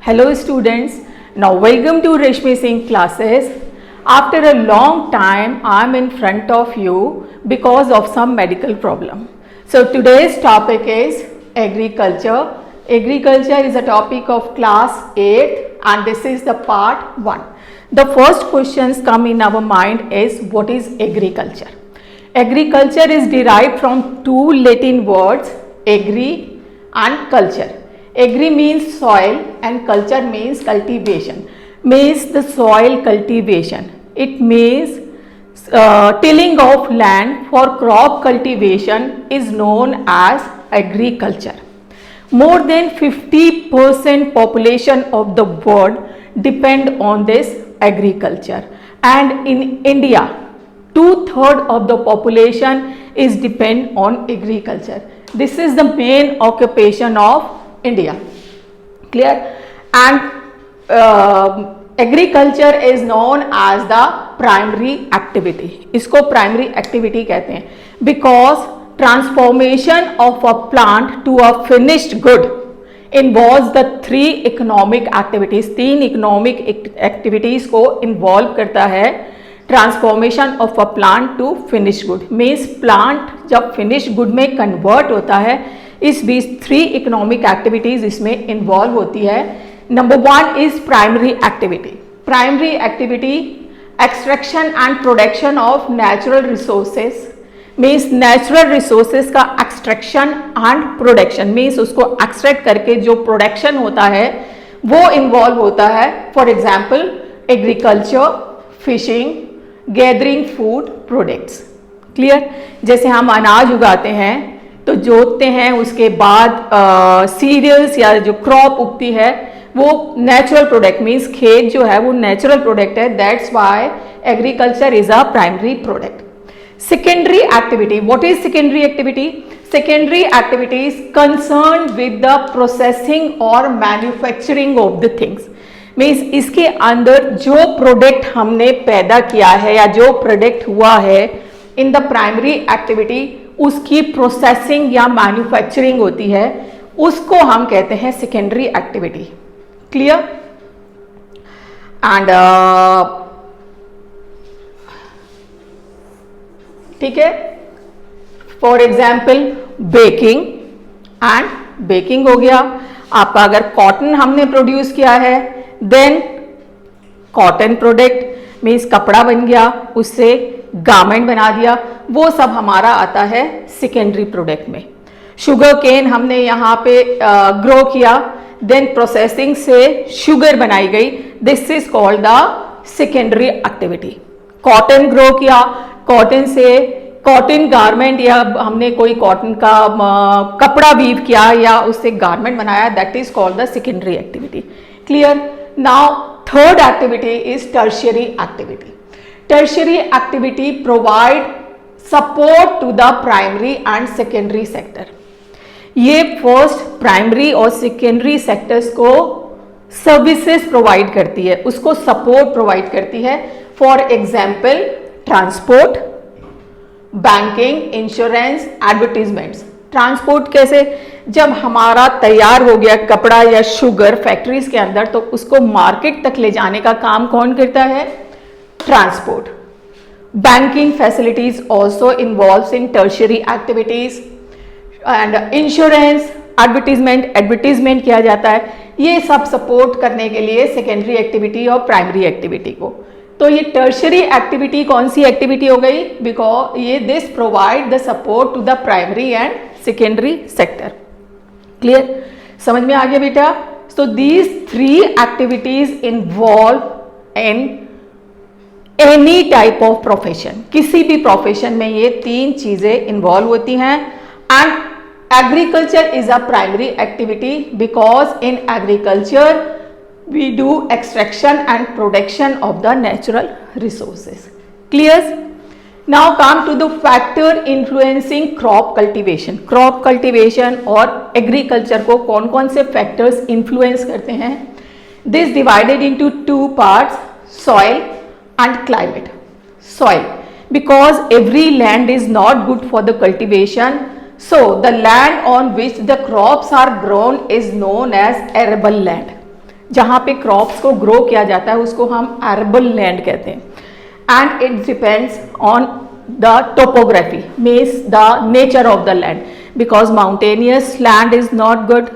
Hello students, now welcome to Reshmi Singh classes. After a long time, I am in front of you because of some medical problem. So today's topic is agriculture. Agriculture is a topic of class 8 and this is the part 1. The first questions come in our mind is what is agriculture? Agriculture is derived from two Latin words, agri and culture. Agri means soil and culture means cultivation, means the soil cultivation. It means tilling of land for crop cultivation is known as agriculture. More than 50% population of the world depend on this agriculture, and in India 2/3 of the population is depend on agriculture. This is the main occupation of India. Clear? And agriculture is known as the primary activity. इसको primary activity कहते हैं because transformation of a plant to a finished good involves the three economic activities. तीन economic activities को involve करता है transformation of a plant to finish good. Means plant जब finish good में convert होता है, इस बीच थ्री इकोनॉमिक एक्टिविटीज इसमें इन्वॉल्व होती है. Number 1 is primary activity. Primary activity extraction and production of natural resources. Means natural resources का एक्सट्रैक्शन एंड प्रोडक्शन, मीन्स उसको एक्सट्रैक्ट करके जो प्रोडक्शन होता है वो इन्वॉल्व होता है. For example agriculture, fishing, gathering food products. Clear? जैसे हम अनाज उगाते हैं तो जोतते हैं, उसके बाद सीरियल्स या जो क्रॉप उगती है वो नेचुरल प्रोडक्ट, मीन्स खेत जो है वो नेचुरल प्रोडक्ट है. That's why agriculture is a primary product. Secondary activity. What is secondary activity? Secondary activity is concern with the processing और manufacturing of the things. Means इसके अंदर जो प्रोडक्ट हमने पैदा किया है या जो प्रोडक्ट हुआ है इन द प्राइमरी एक्टिविटी, उसकी प्रोसेसिंग या मैन्युफैक्चरिंग होती है, उसको हम कहते हैं सेकेंडरी एक्टिविटी. क्लियर? एंड ठीक है. For example baking. And baking हो गया आपका. अगर कॉटन हमने प्रोड्यूस किया है देन कॉटन प्रोडक्ट, मीन्स कपड़ा बन गया, उससे गारमेंट बना दिया, वो सब हमारा आता है सेकेंडरी प्रोडक्ट में. शुगर केन हमने यहाँ पे ग्रो किया, देन प्रोसेसिंग से शुगर बनाई गई, this is called the secondary activity. Cotton grow किया, कॉटन से कॉटन गारमेंट या हमने कोई कॉटन का कपड़ा वीव किया या उससे गारमेंट बनाया, that is called the secondary activity. Clear? Now third activity is tertiary activity. Tertiary activity provide support to the primary and secondary sector. ये फर्स्ट प्राइमरी और सेकेंडरी सेक्टर्स को सर्विसेज प्रोवाइड करती है, उसको सपोर्ट प्रोवाइड करती है. For example transport, banking, insurance, advertisements. Transport कैसे? जब हमारा तैयार हो गया कपड़ा या शुगर फैक्ट्रीज के अंदर, तो उसको मार्केट तक ले जाने का काम कौन करता है? Transport. Banking facilities also involves in tertiary activities. And insurance, advertisement किया जाता है. ये सब सपोर्ट करने के लिए सेकेंडरी एक्टिविटी और प्राइमरी एक्टिविटी को. तो ये टर्शियरी एक्टिविटी कौन सी एक्टिविटी हो गई? बिकॉज ये this provide the support to the primary and secondary sector. Clear? समझ में आ गया बेटा? So these three activities involve in any type of profession. किसी भी प्रोफेशन में ये तीन चीजें इन्वॉल्व होती हैं. And agriculture is a primary activity because in agriculture we do extraction and production of the natural resources. Clear? Now come to the factor influencing crop cultivation. Crop cultivation और agriculture को कौन कौन से factors influence करते हैं? This divided into two parts, soil and climate. Soil, because every land is not good for the cultivation, so the land on which the crops are grown is known as arable land. जहाँ पे crops को grow किया जाता है उसको हम arable land कहते हैं. And it depends on the topography, means the nature of the land, because mountainous land is not good,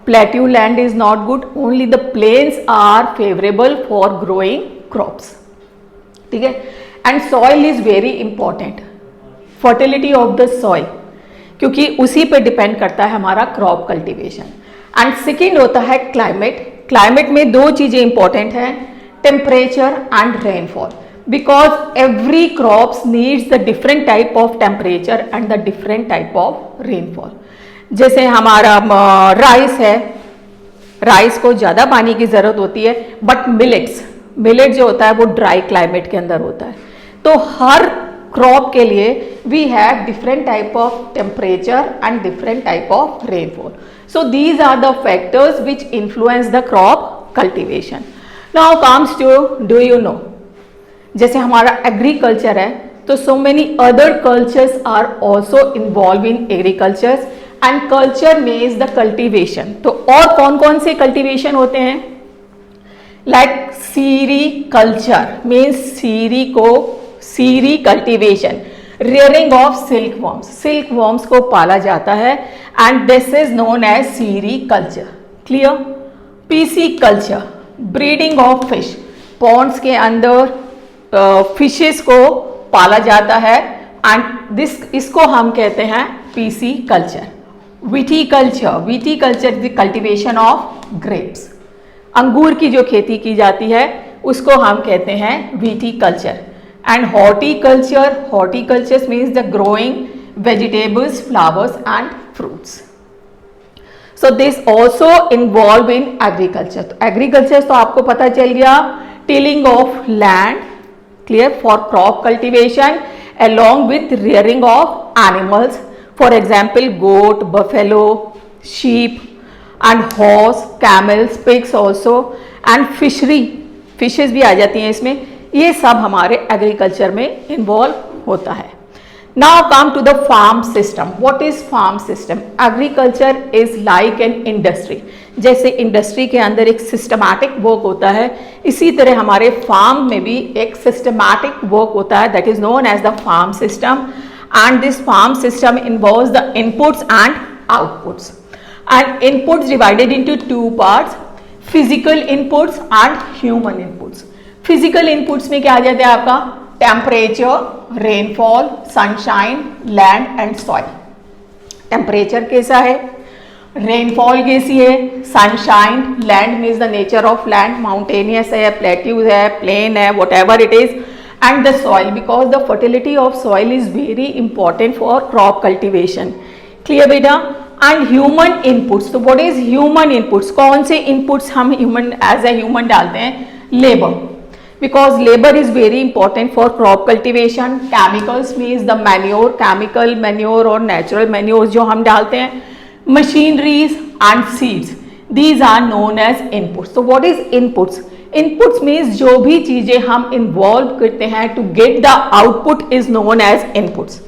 plateau land is not good, only the plains are favorable for growing crops. ठीक है. And soil is very important, fertility of the soil, क्योंकि उसी पे depend करता है हमारा crop cultivation. And second होता है क्लाइमेट. क्लाइमेट में दो चीजें इंपॉर्टेंट हैं, temperature and rainfall, because every crops needs the different type of temperature and the different type of rainfall. जैसे हमारा राइस है, राइस को ज़्यादा पानी की ज़रूरत होती है, बट मिलेट जो होता है वो ड्राई क्लाइमेट के अंदर होता है. तो हर क्रॉप के लिए we have different type of temperature and different type of rainfall. So these are the factors which influence the crop cultivation. Now comes to, do you know, जैसे हमारा एग्रीकल्चर है तो so many other cultures are also involve in agriculture and culture means the cultivation. तो और कौन कौन से cultivation होते हैं, like sericulture means seri cultivation, rearing of silkworms, silkworms को पाला जाता है and this is known as sericulture. Clear. Pisciculture, breeding of fish, ponds के अंदर फिशेस को पाला जाता है एंड इसको हम कहते हैं PC culture. Viticulture is the cultivation of grapes, अंगूर की जो खेती की जाती है उसको हम कहते हैं viticulture. And horticulture means the growing vegetables, flowers and fruits. So this also involve in agriculture. तो एग्रीकल्चर तो आपको पता चल गया, tilling of land, clear, for crop cultivation along with rearing of animals, for example goat, buffalo, sheep and horse, camels, pigs also, and fishes भी आ जाती हैं इसमें. ये सब हमारे एग्रीकल्चर में इन्वॉल्व होता है. Now come to the farm system. What is farm system? Agriculture is like an industry. जैसे इंडस्ट्री के अंदर एक सिस्टमैटिक वर्क होता है, इसी तरह हमारे फार्म में भी एक सिस्टमैटिक वर्क होता है, that is known as the farm system. And this farm system involves the inputs and outputs. And inputs divided into two parts, physical inputs and human inputs. Physical inputs में क्या आ जाता है आपका, temperature, rainfall, sunshine, land and soil. Temperature कैसा है, rainfall कैसी है, sunshine, land means the nature of land, mountainous है, प्लेट्यूज है, प्लेन है, whatever it is, and the soil, because the fertility of soil is very important for crop cultivation. Clear बेटा. And human inputs. तो what is human inputs, कौन से inputs हम human as a human डालते हैं, labour, because labor is very important for crop cultivation. Chemicals means the manure, chemical manure और natural manure जो हम डालते हैं, machineries and seeds, these are known as inputs. So what is inputs? Inputs means जो भी चीजें हम involve करते हैं to get the output is known as inputs.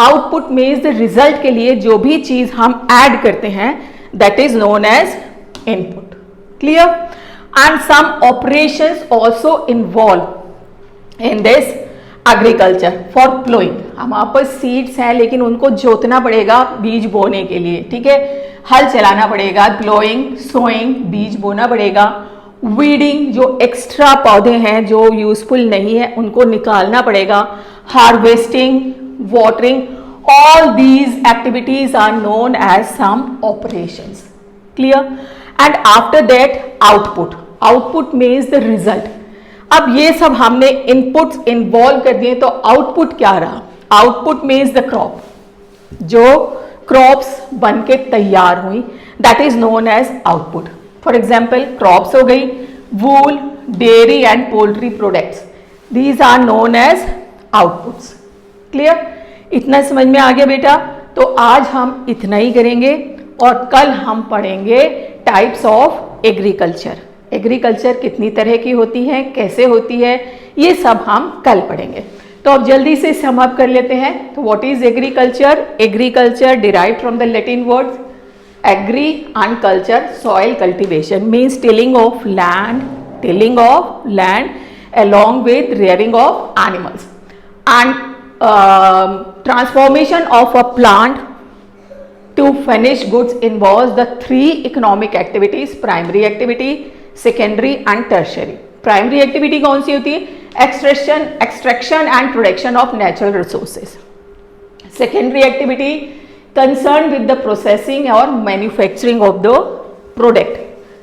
Output means the result के लिए जो भी चीज हम add करते हैं that is known as input. Clear? And some operations also involved in this agriculture for plowing. हमारे पास सीड्स हैं लेकिन उनको जोतना पड़ेगा बीज बोने के लिए, ठीक है, हल चलाना पड़ेगा, प्लोइंग, सोइंग, बीज बोना पड़ेगा, वीडिंग, जो एक्स्ट्रा पौधे हैं जो यूजफुल नहीं है उनको निकालना पड़ेगा, harvesting, watering, all these activities are known as some operations. Clear? And after that output. Output means the result. अब ये सब हमने इनपुट्स इन्वॉल्व कर दिए तो आउटपुट क्या रहा, आउटपुट मीन्स द क्रॉप, जो क्रॉप्स बन के तैयार हुई, that is known as output. For example crops हो गई, wool, dairy and poultry products, these are known as outputs. Clear. इतना समझ में आ गया बेटा. तो आज हम इतना ही करेंगे और कल हम पढ़ेंगे टाइप्स ऑफ एग्रीकल्चर. एग्रीकल्चर कितनी तरह की होती है, कैसे होती है, ये सब हम कल पढ़ेंगे. तो अब जल्दी से सम अप कर लेते हैं. तो what is agriculture? Agriculture derived from the Latin word Agri and culture, soil cultivation means tilling of land along with rearing of animals, and transformation of a plant to finished goods involves the three economic activities: primary activity, secondary and tertiary. Primary activity कौन सी होती है? Extraction and production of natural resources. Secondary activity concerned with the processing और manufacturing of the product,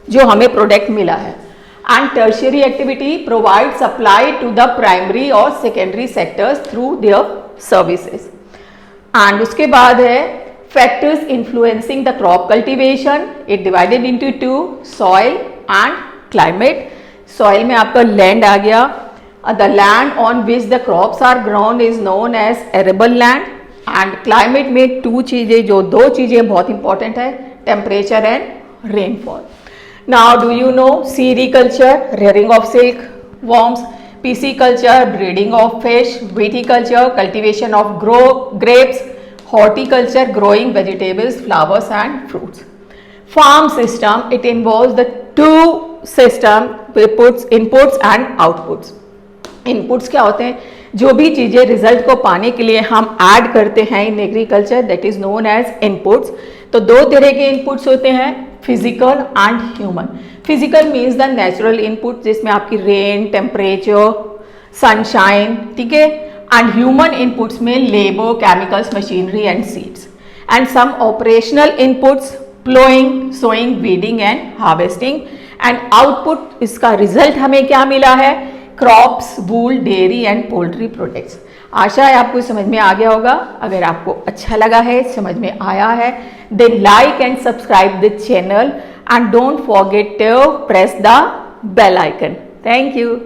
जो हमें product मिला है. And tertiary activity provides supply to the primary और secondary sectors through their services. And उसके बाद है factors influencing the crop cultivation. It divided into two: soil and climate. Soil में आपका land आ गया. The land on which the crops are grown is known as arable land. And climate में दो चीज़ें बहुत important है: temperature and rainfall. Now do you know sericulture, rearing of silk worms, pisciculture, breeding of fish, viticulture, cultivation of grapes, horticulture, growing vegetables, flowers and fruits. Farm system, it involves the two system: inputs and outputs. Inputs क्या होते हैं? जो भी चीज़ें result को पाने के लिए हम ऐड करते हैं in agriculture, that is known as inputs. तो दो तरह के इनपुट्स होते हैं: physical and human. Physical means the natural input, जिसमें आपकी रेन, टेम्परेचर, सनशाइन, ठीक है. एंड ह्यूमन इनपुट्स में labour, chemicals, machinery and seeds. And some operational inputs: ploughing, sowing, weeding and harvesting. And output, इसका result हमें क्या मिला है? Crops, wool, dairy and poultry products. आशा है आपको समझ में आ गया होगा. अगर आपको अच्छा लगा है, समझ में आया है, then like and subscribe the channel and don't forget to press the bell icon. Thank you.